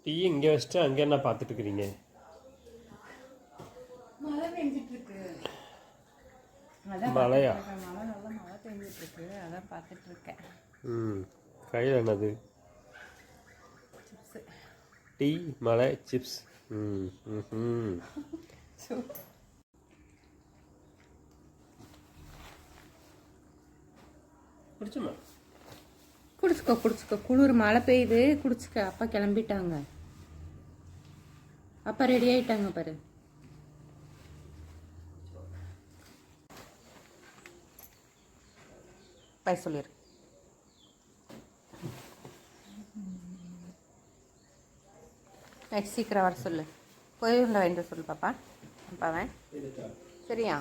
Tea இங்கே வச்சுட்டு அங்கே என்ன பார்த்துட்டு இருக்கிறீங்க? மழை பெஞ்சிட்டு இருக்கு. மழையா? மழை நல்லா மழை பெஞ்சிட்டு இருக்கு, அதான் பார்த்துட்டு இருக்கேன். கையில் என்னது? சிப்ஸு. டீ, மழை, சிப்ஸ். குடிச்சுமா? குடிச்சுக்கோ குடிச்சுக்கோ, குளிர் மழை பெய்யுது, குடிச்சுக்க. அப்பா கிளம்பிட்டாங்க, அப்பா ரெடி ஆயிட்டாங்க பாரு. பாய் சொல்லிடு. நெக்ஸ்ட் சீக்கிரம் வர சொல்லு, போய் உள்ள வாங்கிட்டு சொல்லு பாப்பா. அப்பாவன் சரியா?